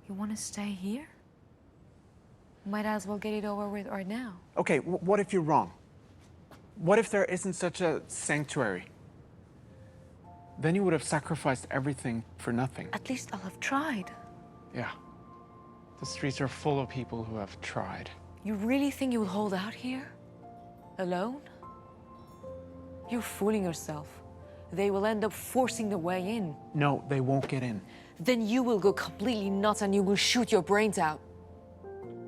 You want to stay here? Might as well get it over with right now. Okay, what if you're wrong? What if there isn't such a sanctuary? Then you would have sacrificed everything for nothing. At least I'll have tried. Yeah. The streets are full of people who have tried. You really think you will hold out here? Alone? You're fooling yourself. They will end up forcing their way in. No, they won't get in. Then you will go completely nuts and you will shoot your brains out.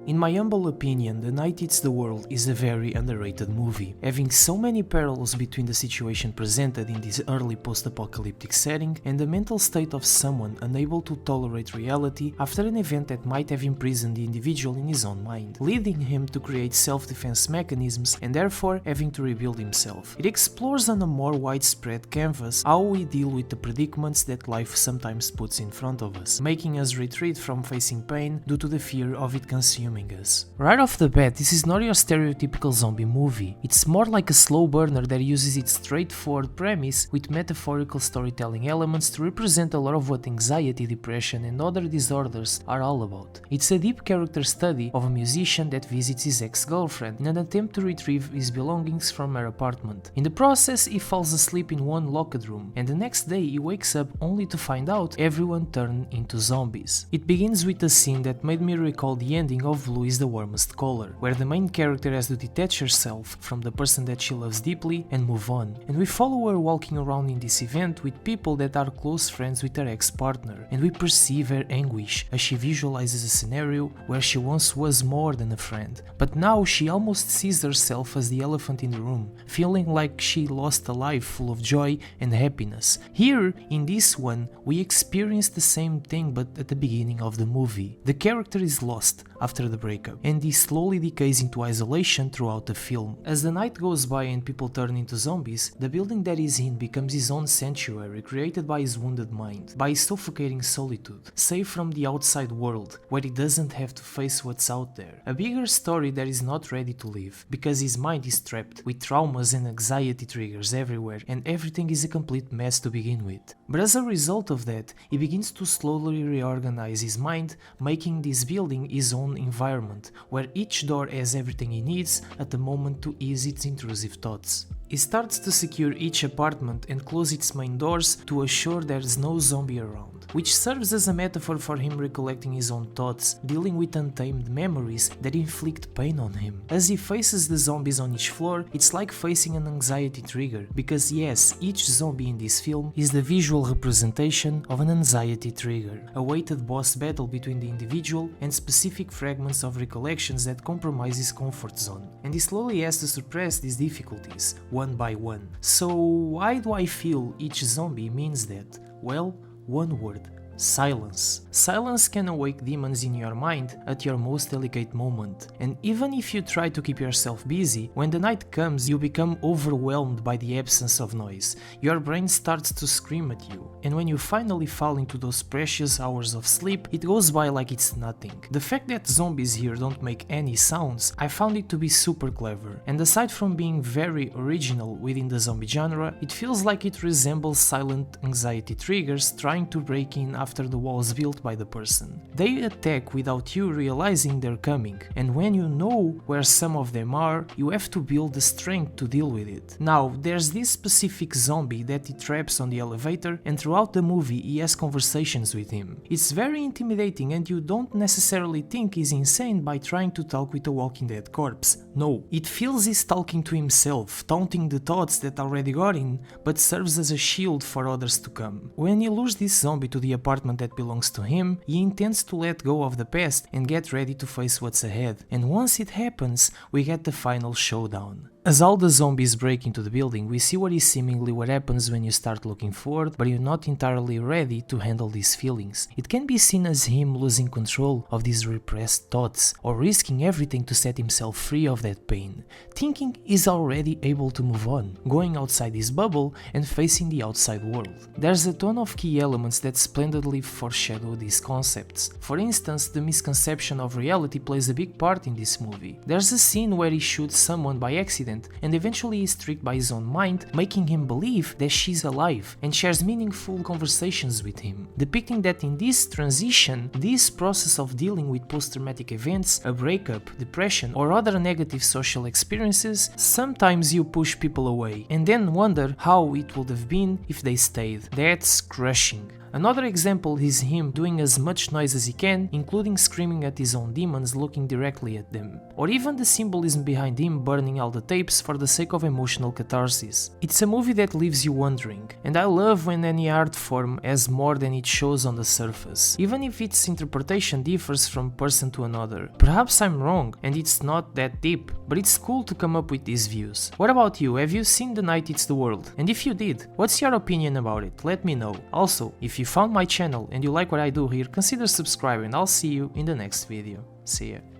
In my humble opinion, The Night Eats the World is a very underrated movie, having so many parallels between the situation presented in this early post-apocalyptic setting and the mental state of someone unable to tolerate reality after an event that might have imprisoned the individual in his own mind, leading him to create self-defense mechanisms and therefore having to rebuild himself. It explores on a more widespread canvas how we deal with the predicaments that life sometimes puts in front of us, making us retreat from facing pain due to the fear of it consuming us. Right off the bat, this is not your stereotypical zombie movie. It's more like a slow burner that uses its straightforward premise with metaphorical storytelling elements to represent a lot of what anxiety, depression and other disorders are all about. It's a deep character study of a musician that visits his ex-girlfriend in an attempt to retrieve his belongings from her apartment. In the process, he falls asleep in one locked room, and the next day he wakes up only to find out everyone turned into zombies. It begins with a scene that made me recall the ending of Blue is the Warmest Color, where the main character has to detach herself from the person that she loves deeply and move on, and we follow her walking around in this event with people that are close friends with her ex-partner, and we perceive her anguish as she visualizes a scenario where she once was more than a friend, but now she almost sees herself as the elephant in the room, feeling like she lost a life full of joy and happiness. Here, in this one, we experience the same thing but at the beginning of the movie. The character is lost after the breakup, and he slowly decays into isolation throughout the film. As the night goes by and people turn into zombies, the building that he's in becomes his own sanctuary created by his wounded mind, by his suffocating solitude, safe from the outside world, where he doesn't have to face what's out there. A bigger story that is not ready to live, because his mind is trapped with traumas and anxiety triggers everywhere, and everything is a complete mess to begin with. But as a result of that, he begins to slowly reorganize his mind, making this building his own environment, where each door has everything he needs at the moment to ease its intrusive thoughts. He starts to secure each apartment and close its main doors to assure there's no zombie around, which serves as a metaphor for him recollecting his own thoughts, dealing with untamed memories that inflict pain on him. As he faces the zombies on each floor, it's like facing an anxiety trigger, because yes, each zombie in this film is the visual representation of an anxiety trigger, a weighted boss battle between the individual and specific fragments of recollections that compromise his comfort zone, and he slowly has to suppress these difficulties, one by one. So why do I feel each zombie means that? Well, one word: silence. Silence can awake demons in your mind at your most delicate moment, and even if you try to keep yourself busy, when the night comes you become overwhelmed by the absence of noise. Your brain starts to scream at you, and when you finally fall into those precious hours of sleep, it goes by like it's nothing. The fact that zombies here don't make any sounds, I found it to be super clever, and aside from being very original within the zombie genre, it feels like it resembles silent anxiety triggers trying to break in after the walls built by the person. They attack without you realizing they're coming, and when you know where some of them are, you have to build the strength to deal with it. Now, there's this specific zombie that he traps on the elevator, and throughout the movie he has conversations with him. It's very intimidating, and you don't necessarily think he's insane by trying to talk with a Walking Dead corpse. No, it feels he's talking to himself, taunting the thoughts that already got in, but serves as a shield for others to come. When he lures this zombie to the apartment that belongs to him, he intends to let go of the past and get ready to face what's ahead, and once it happens, we get the final showdown. As all the zombies break into the building, we see what is seemingly what happens when you start looking forward, but you're not entirely ready to handle these feelings. It can be seen as him losing control of these repressed thoughts, or risking everything to set himself free of that pain, thinking he's already able to move on, going outside his bubble and facing the outside world. There's a ton of key elements that splendidly foreshadow these concepts. For instance, the misconception of reality plays a big part in this movie. There's a scene where he shoots someone by accident accident and eventually is tricked by his own mind, making him believe that she's alive and shares meaningful conversations with him, depicting that in this transition, this process of dealing with post-traumatic events, a breakup, depression or other negative social experiences, sometimes you push people away and then wonder how it would have been if they stayed. That's crushing. Another example is him doing as much noise as he can, including screaming at his own demons looking directly at them. Or even the symbolism behind him burning all the tapes for the sake of emotional catharsis. It's a movie that leaves you wondering, and I love when any art form has more than it shows on the surface, even if its interpretation differs from person to another. Perhaps I'm wrong and it's not that deep, but it's cool to come up with these views. What about you? Have you seen The Night Eats the World? And if you did, what's your opinion about it? Let me know. Also, if you found my channel and you like what I do here, consider subscribing. I'll see you in the next video. See ya.